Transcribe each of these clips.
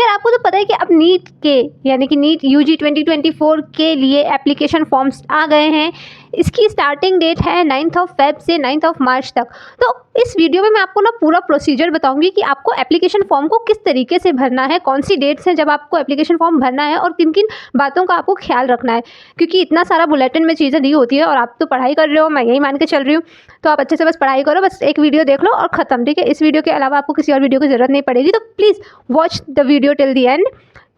यार आपको तो पता है कि अब नीट के यानी कि नीट यूजी 2024 के लिए एप्लीकेशन फॉर्म्स आ गए हैं। इसकी स्टार्टिंग डेट है 9 फेब से 9 मार्च तक। तो इस वीडियो में मैं आपको ना पूरा प्रोसीजर बताऊंगी कि आपको एप्लीकेशन फॉर्म को किस तरीके से भरना है, कौन सी डेट्स हैं जब आपको एप्लीकेशन फॉर्म भरना है और किन किन बातों का आपको ख्याल रखना है, क्योंकि इतना सारा बुलेटिन में चीज़ें दी होती है और आप तो पढ़ाई कर रहे हो, मैं यही मान के चल रही हूँ। तो आप अच्छे से बस पढ़ाई करो, बस एक वीडियो देख लो और ख़त्म, ठीक है। इस वीडियो के अलावा आपको किसी और वीडियो की ज़रूरत नहीं पड़ेगी। तो please watch the video till the and,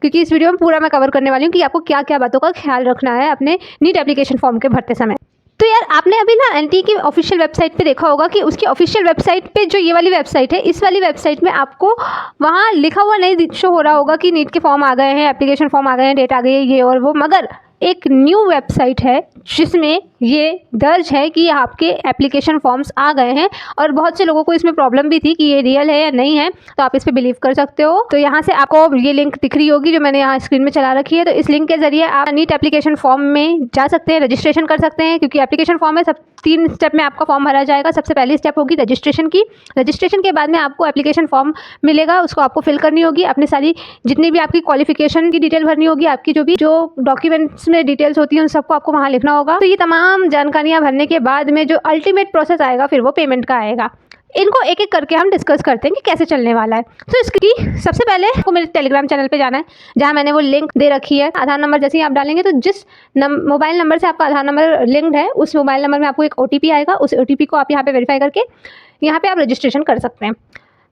क्योंकि इस वीडियो में पूरा मैं कवर करने वाली हूँ कि आपको क्या क्या बातों का ख्याल रखना है अपने नीट एप्लीकेशन फॉर्म के भरते समय। तो यार आपने अभी ना एनटीए की ऑफिशियल वेबसाइट पे देखा होगा कि उसकी ऑफिशियल वेबसाइट पे जो ये वाली वेबसाइट है, इस वाली वेबसाइट में आपको वहाँ लिखा हुआ नहीं शो हो रहा होगा कि नीट के फॉर्म आ गए हैं, एप्लीकेशन फॉर्म आ गए हैं, डेट आ गई है, ये और वो। मगर एक न्यू वेबसाइट है जिसमें ये दर्ज है कि आपके एप्लीकेशन फॉर्म्स आ गए हैं। और बहुत से लोगों को इसमें प्रॉब्लम भी थी कि ये रियल है या नहीं है, तो आप इस पर बिलीव कर सकते हो। तो यहाँ से आपको ये लिंक दिख रही होगी जो मैंने यहाँ स्क्रीन में चला रखी है। तो इस लिंक के जरिए आप नीट एप्लीकेशन फॉर्म में जा सकते हैं, रजिस्ट्रेशन कर सकते हैं। क्योंकि एप्लीकेशन फॉर्म में सब 3 स्टेप में आपका फॉर्म भरा जाएगा। सबसे पहली स्टेप होगी रजिस्ट्रेशन की। रजिस्ट्रेशन के बाद में आपको एप्लीकेशन फॉर्म मिलेगा, उसको आपको फिल करनी होगी। अपनी सारी जितनी भी आपकी क्वालिफिकेशन की डिटेल भरनी होगी, आपकी जो डॉक्यूमेंट्स में डिटेल्स होती हैं उन सबको आपको वहाँ लिखना होगा। तो ये तमाम जानकारियाँ भरने के बाद में जो अल्टीमेट प्रोसेस आएगा फिर वो पेमेंट का आएगा। इनको एक एक करके हम डिस्कस करते हैं कि कैसे चलने वाला है। तो इसकी सबसे पहले आपको मेरे टेलीग्राम चैनल पे जाना है, जहाँ मैंने वो लिंक दे रखी है। आधार नंबर जैसे ही आप डालेंगे तो जिस मोबाइल नंबर से आपका आधार नंबर लिंक्ड है उस मोबाइल नंबर में आपको एक OTP आएगा। उस OTP को आप यहाँ पे वेरीफाई करके यहाँ पे आप रजिस्ट्रेशन कर सकते हैं।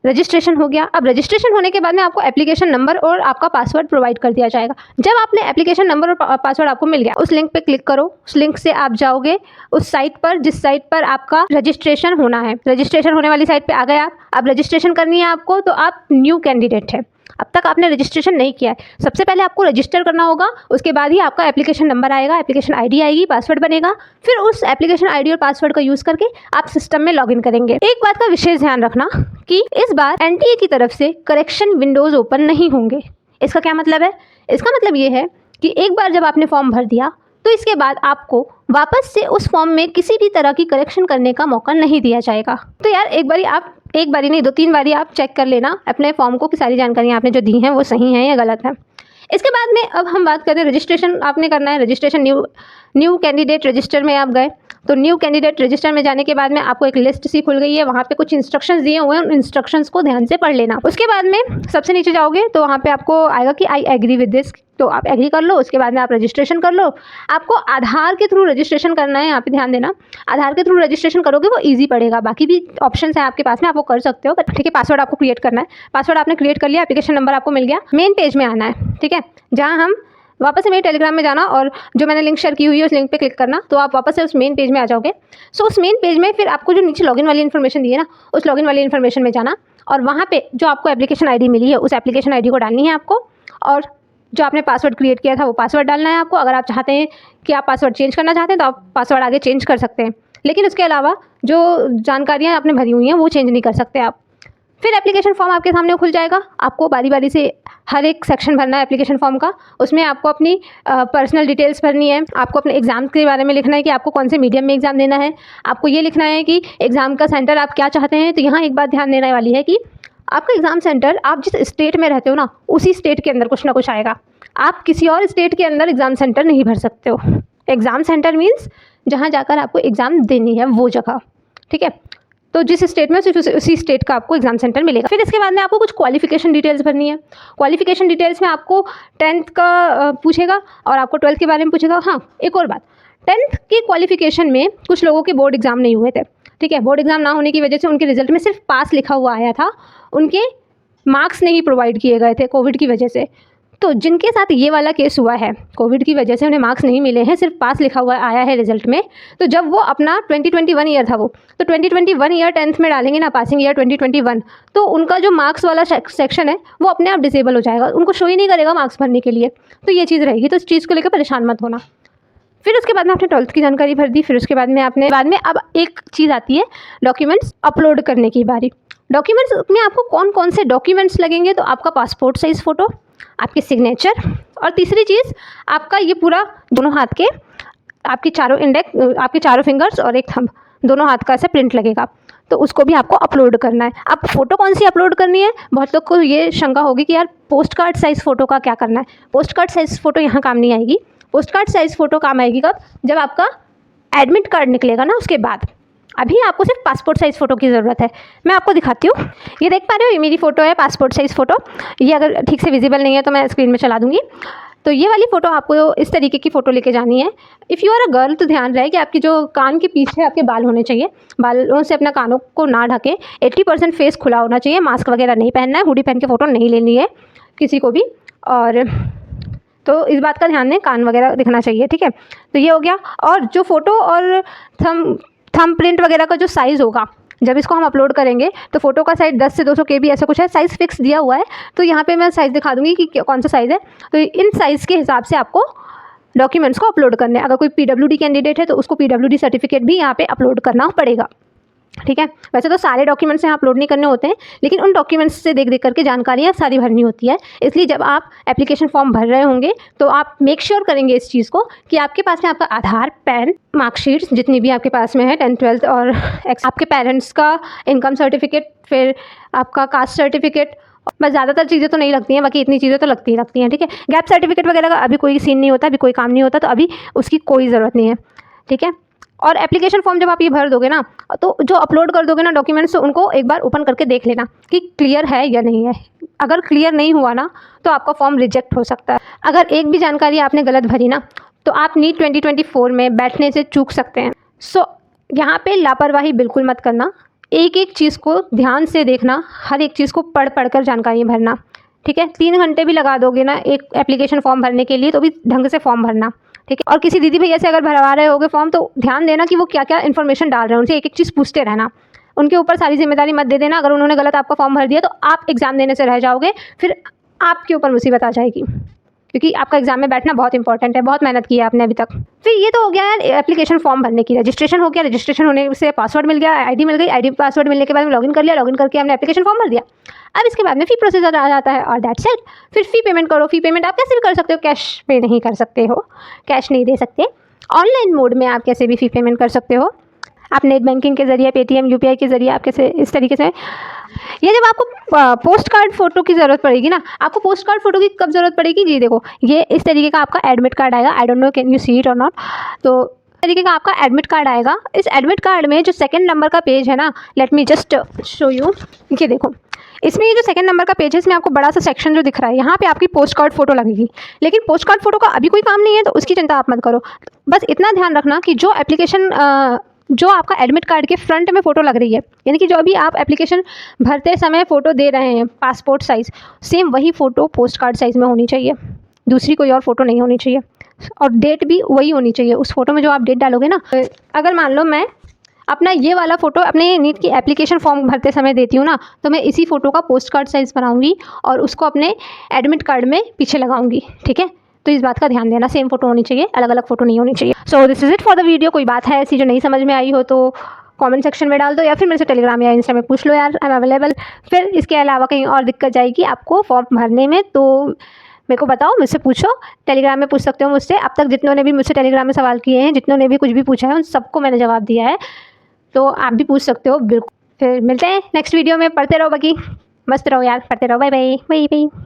रजिस्ट्रेशन हो गया। अब रजिस्ट्रेशन होने के बाद में आपको एप्लीकेशन नंबर और आपका पासवर्ड प्रोवाइड कर दिया जाएगा। जब आपने एप्लीकेशन नंबर और पासवर्ड आपको मिल गया, उस लिंक पे क्लिक करो। उस लिंक से आप जाओगे उस साइट पर जिस साइट पर आपका रजिस्ट्रेशन होना है। रजिस्ट्रेशन होने वाली साइट पे आ गए आप। अब रजिस्ट्रेशन करनी है आपको, तो आप न्यू कैंडिडेट है, अब तक आपने रजिस्ट्रेशन नहीं किया है। सबसे पहले आपको रजिस्टर करना होगा, उसके बाद ही आपका एप्लीकेशन नंबर आएगा, एप्लीकेशन ID आएगी, पासवर्ड बनेगा। फिर उस एप्लीकेशन ID और पासवर्ड का यूज़ करके आप सिस्टम में लॉगिन करेंगे। एक बात का विशेष ध्यान रखना कि इस बार एनटीए की तरफ से करेक्शन विंडोज़ ओपन नहीं होंगे। इसका क्या मतलब है? इसका मतलब ये है कि एक बार जब आपने फॉर्म भर दिया तो इसके बाद आपको वापस से उस फॉर्म में किसी भी तरह की करेक्शन करने का मौका नहीं दिया जाएगा। तो यार एक बारी नहीं 2-3 बारी आप चेक कर लेना अपने फॉर्म को कि सारी जानकारियाँ आपने जो दी हैं वो सही हैं या गलत हैं। इसके बाद में अब हम बात करें, रजिस्ट्रेशन आपने करना है। रजिस्ट्रेशन न्यू कैंडिडेट रजिस्टर में आप गए, तो न्यू कैंडिडेट रजिस्टर में जाने के बाद में आपको एक लिस्ट सी खुल गई है। वहाँ पे कुछ इंस्ट्रक्शंस दिए हुए हैं, उन इंस्ट्रक्शंस को ध्यान से पढ़ लेना। उसके बाद में सबसे नीचे जाओगे तो वहाँ पे आपको आएगा कि आई एग्री विद दिस, तो आप एग्री कर लो। उसके बाद में आप रजिस्ट्रेशन कर लो। आपको आधार के थ्रू रजिस्ट्रेशन करना है, यहाँ पे ध्यान देना। आधार के थ्रू रजिस्ट्रेशन करोगे वो ईजी पड़ेगा, बाकी भी ऑप्शंस हैं आपके पास में, आप वो कर सकते हो। ठीक है, पासवर्ड आपको क्रिएट करना है। पासवर्ड आपने क्रिएट कर लिया, एप्लीकेशन नंबर आपको मिल गया। मेन पेज में आना है, ठीक है, जहाँ हम वापस से मेरे टेलीग्राम में जाना और जो मैंने लिंक शेयर की हुई है उस लिंक पे क्लिक करना, तो आप वापस से उस मेन पेज में आ जाओगे। सो उस मेन पेज में फिर आपको जो नीचे लॉगिन वाली इन्फॉर्मेशन दी है ना, उस लॉगिन वाली इन्फॉर्मेशन में जाना और वहाँ पे जो आपको एप्लीकेशन ID मिली है उस एप्लीकेशन ID को डालनी है आपको। और जो आपने पासवर्ड क्रिएट किया था वो पासवर्ड डालना है आपको। अगर आप चाहते हैं कि आप पासवर्ड चेंज करना चाहते हैं तो आप पासवर्ड आगे चेंज कर सकते हैं, लेकिन उसके अलावा जो जानकारियाँ आपने भरी हुई हैं वो चेंज नहीं कर सकते आप। फिर एप्लीकेशन फॉर्म आपके सामने खुल जाएगा। आपको बारी बारी से हर एक सेक्शन भरना है एप्लीकेशन फॉर्म का। उसमें आपको अपनी पर्सनल डिटेल्स भरनी है। आपको अपने एग्ज़ाम के बारे में लिखना है कि आपको कौन से मीडियम में एग्ज़ाम देना है। आपको ये लिखना है कि एग्ज़ाम का सेंटर आप क्या चाहते हैं। तो यहाँ एक बात ध्यान देने वाली है कि आपका एग्ज़ाम सेंटर आप जिस स्टेट में रहते हो ना, उसी स्टेट के अंदर कुछ ना कुछ आएगा। आप किसी और स्टेट के अंदर एग्ज़ाम सेंटर नहीं भर सकते हो। एग्ज़ाम सेंटर मीन्स जहाँ जाकर आपको एग्ज़ाम देनी है वो जगह, ठीक है। तो जिस स्टेट में सिर्फ उसी स्टेट का आपको एग्जाम सेंटर मिलेगा। फिर इसके बाद में आपको कुछ क्वालिफिकेशन डिटेल्स भरनी है। क्वालिफिकेशन डिटेल्स में आपको 10th का पूछेगा और आपको 12th के बारे में पूछेगा। हाँ, एक और बात, 10th की क्वालिफिकेशन में कुछ लोगों के बोर्ड एग्ज़ाम नहीं हुए थे, ठीक है। बोर्ड एग्ज़ाम ना होने की वजह से उनके रिजल्ट में सिर्फ पास लिखा हुआ आया था, उनके मार्क्स नहीं प्रोवाइड किए गए थे कोविड की वजह से। तो जिनके साथ ये वाला केस हुआ है, कोविड की वजह से उन्हें मार्क्स नहीं मिले हैं, सिर्फ पास लिखा हुआ आया है रिजल्ट में, तो जब वो अपना 2021 ईयर था वो, तो 2021 ईयर 10th में डालेंगे ना, पासिंग ईयर 2021, तो उनका जो मार्क्स वाला सेक्शन है वो अपने आप डिसेबल हो जाएगा, उनको शो ही नहीं करेगा मार्क्स भरने के लिए। तो ये चीज़ रहेगी, तो इस चीज़ को लेकर परेशान मत होना। फिर उसके बाद में आपने 12th की जानकारी भर दी। फिर उसके बाद में अब एक चीज़ आती है डॉक्यूमेंट्स अपलोड करने की बारी। डॉक्यूमेंट्स में आपको कौन कौन से डॉक्यूमेंट्स लगेंगे, तो आपका पासपोर्ट साइज़ फ़ोटो, आपके सिग्नेचर, और तीसरी चीज़ आपका ये पूरा दोनों हाथ के आपके चारों फिंगर्स और एक थंब, दोनों हाथ का ऐसे प्रिंट लगेगा। तो उसको भी आपको अपलोड करना है। अब फ़ोटो कौन सी अपलोड करनी है, बहुत लोग को ये शंका होगी कि यार पोस्ट कार्ड साइज़ फ़ोटो का क्या करना है। पोस्ट कार्ड साइज़ फ़ोटो यहाँ काम नहीं आएगी। पोस्ट कार्ड साइज़ फ़ोटो काम आएगी कब, जब आपका एडमिट कार्ड निकलेगा ना, उसके बाद। अभी आपको सिर्फ पासपोर्ट साइज़ फ़ोटो की ज़रूरत है। मैं आपको दिखाती हूँ, ये देख पा रहे हो, ये मेरी फ़ोटो है, पासपोर्ट साइज़ फ़ोटो। ये अगर ठीक से विजिबल नहीं है तो मैं स्क्रीन में चला दूँगी। तो ये वाली फ़ोटो आपको इस तरीके की फ़ोटो लेके जानी है। If you are a girl तो ध्यान रहे कि आपकी जो कान के पीछे आपके बाल होने चाहिए, बालों से अपना कानों को ना ढके, 80% फेस खुला होना चाहिए, मास्क वगैरह नहीं पहनना है, हुडी पहन के फ़ोटो नहीं लेनी है किसी को भी। और तो इस बात का ध्यान दें, कान वगैरह दिखना चाहिए, ठीक है। तो ये हो गया। और जो फ़ोटो और थंब प्रिंट वगैरह का जो साइज़ होगा, जब इसको हम अपलोड करेंगे तो फ़ोटो का साइज़ 10 से 200 KB ऐसा कुछ है, साइज़ फिक्स दिया हुआ है। तो यहाँ पे मैं साइज़ दिखा दूँगी कि कौन सा साइज़ है। तो इन साइज़ के हिसाब से आपको डॉक्यूमेंट्स को अपलोड करने हैं। अगर कोई PWD कैंडिडेट है तो उसको PWD सर्टिफिकेट भी यहाँ पे अपलोड करना पड़ेगा, ठीक है। वैसे तो सारे डॉक्यूमेंट्स यहाँ अपलोड नहीं करने होते हैं, लेकिन उन डॉक्यूमेंट्स से देख करके जानकारियाँ सारी भरनी होती है। इसलिए जब आप एप्लीकेशन फॉर्म भर रहे होंगे तो आप मेक श्योर करेंगे इस चीज़ को कि आपके पास में आपका आधार, पैन, मार्कशीट्स जितनी भी आपके पास में है 10th 12th, और आपके पेरेंट्स का इनकम सर्टिफिकेट, फिर आपका कास्ट सर्टिफिकेट। बस ज़्यादातर चीज़ें तो नहीं लगती हैं, बाकी इतनी चीज़ें तो लगती हैं, ठीक है। गैप सर्टिफिकेट वगैरह का अभी कोई सीन नहीं होता, अभी कोई काम नहीं होता, तो अभी उसकी कोई ज़रूरत नहीं है, ठीक है। और एप्लीकेशन फॉर्म जब आप ये भर दोगे ना, तो जो अपलोड कर दोगे ना डॉक्यूमेंट्स, तो उनको एक बार ओपन करके देख लेना कि क्लियर है या नहीं है। अगर क्लियर नहीं हुआ ना तो आपका फॉर्म रिजेक्ट हो सकता है। अगर एक भी जानकारी आपने गलत भरी ना तो आप नीट 2024 में बैठने से चूक सकते हैं। सो यहाँ पे लापरवाही बिल्कुल मत करना, एक एक चीज़ को ध्यान से देखना, हर एक चीज़ को पढ़ कर जानकारी भरना, ठीक है। 3 घंटे भी लगा दोगे ना एक एप्लीकेशन फॉर्म भरने के लिए तो भी ढंग से फॉर्म भरना, ठीक है। और किसी दीदी भैया से अगर भरवा रहे होगे फॉर्म तो ध्यान देना कि वो क्या क्या इन्फॉर्मेशन डाल रहे हैं, उनसे एक एक चीज़ पूछते रहना। उनके ऊपर सारी जिम्मेदारी मत दे देना। अगर उन्होंने गलत आपका फॉर्म भर दिया तो आप एग्ज़ाम देने से रह जाओगे, फिर आपके ऊपर मुसीबत आ जाएगी, क्योंकि आपका एग्जाम में बैठना बहुत इंपॉर्टेंट है। बहुत मेहनत की है आपने अभी तक। फिर ये तो हो गया यार एप्लीकेशन फॉर्म भरने की। रजिस्ट्रेशन हो गया, रजिस्ट्रेशन होने से पासवर्ड मिल गया, आईडी मिल गई, आईडी पासवर्ड मिलने के बाद में लॉगिन कर लिया, लॉगिन करके हमने एप्लीकेशन फॉर्म भर दिया। अब इसके बाद में फ़ी प्रोसेसर आ जाता है और दैट्स इट। फिर फ़ी पेमेंट करो। फ़ी पेमेंट आप कैसे भी कर सकते हो, कैश पे नहीं कर सकते हो, कैश नहीं दे सकते। ऑनलाइन मोड में आप कैसे भी फ़ी पेमेंट कर सकते हो, आप नेट बैंकिंग के ज़रिए, पेटीएम, UPI के ज़रिए आप कैसे इस तरीके से। ये जब आपको पोस्ट कार्ड फ़ोटो की ज़रूरत पड़ेगी ना, आपको पोस्ट कार्ड फ़ोटो की कब ज़रूरत पड़ेगी, जी देखो, ये इस तरीके का आपका एडमिट कार्ड आएगा। I don't know can you see it और नॉट। तो तरीके का आपका एडमिट कार्ड आएगा। इस एडमिट कार्ड में जो सेकंड नंबर का पेज है ना, let me just show you. ये देखो, इसमें ये जो सेकंड नंबर का पेज है, इसमें आपको बड़ा सा सेक्शन जो दिख रहा है, यहाँ पे आपकी पोस्ट कार्ड फ़ोटो लगेगी। लेकिन पोस्ट कार्ड फ़ोटो का अभी कोई काम नहीं है, तो उसकी चिंता आप मत करो। बस इतना ध्यान रखना कि जो एप्लीकेशन जो आपका एडमिट कार्ड के फ्रंट में फ़ोटो लग रही है, यानी कि जो अभी आप एप्लीकेशन भरते समय फ़ोटो दे रहे हैं पासपोर्ट साइज़, सेम वही फ़ोटो पोस्ट कार्ड साइज़ में होनी चाहिए। दूसरी कोई और फ़ोटो नहीं होनी चाहिए, और डेट भी वही होनी चाहिए। उस फ़ोटो में जो आप डेट डालोगे ना, अगर मान लो मैं अपना ये वाला फ़ोटो अपने नीट की एप्लीकेशन फॉर्म भरते समय देती हूँ ना, तो मैं इसी फ़ोटो का पोस्ट कार्ड साइज़ बनाऊँगी और उसको अपने एडमिट कार्ड में पीछे लगाऊँगी, ठीक है। तो इस बात का ध्यान देना, सेम फ़ोटो होनी चाहिए, अलग अलग फ़ोटो नहीं होनी चाहिए। So this is it for the video. कोई बात है ऐसी जो नहीं समझ में आई हो तो कमेंट सेक्शन में डाल दो, या फिर मेरे से टेलीग्राम या इंस्टा में पूछ लो यार, आई एम अवेलेबल। फिर इसके अलावा कहीं और दिक्कत जाएगी आपको फॉर्म भरने में तो मेरे को बताओ, मुझसे पूछो, टेलीग्राम में पूछ सकते हो मुझसे। अब तक जितनों ने भी मुझसे टेलीग्राम में सवाल किए हैं, जितनों ने भी कुछ भी पूछा है, उन सबको मैंने जवाब दिया है, तो आप भी पूछ सकते हो बिल्कुल। फिर मिलते हैं नेक्स्ट वीडियो में। पढ़ते रहो, बाकी मस्त रहो यार, पढ़ते रहो। Bye bye bye bye.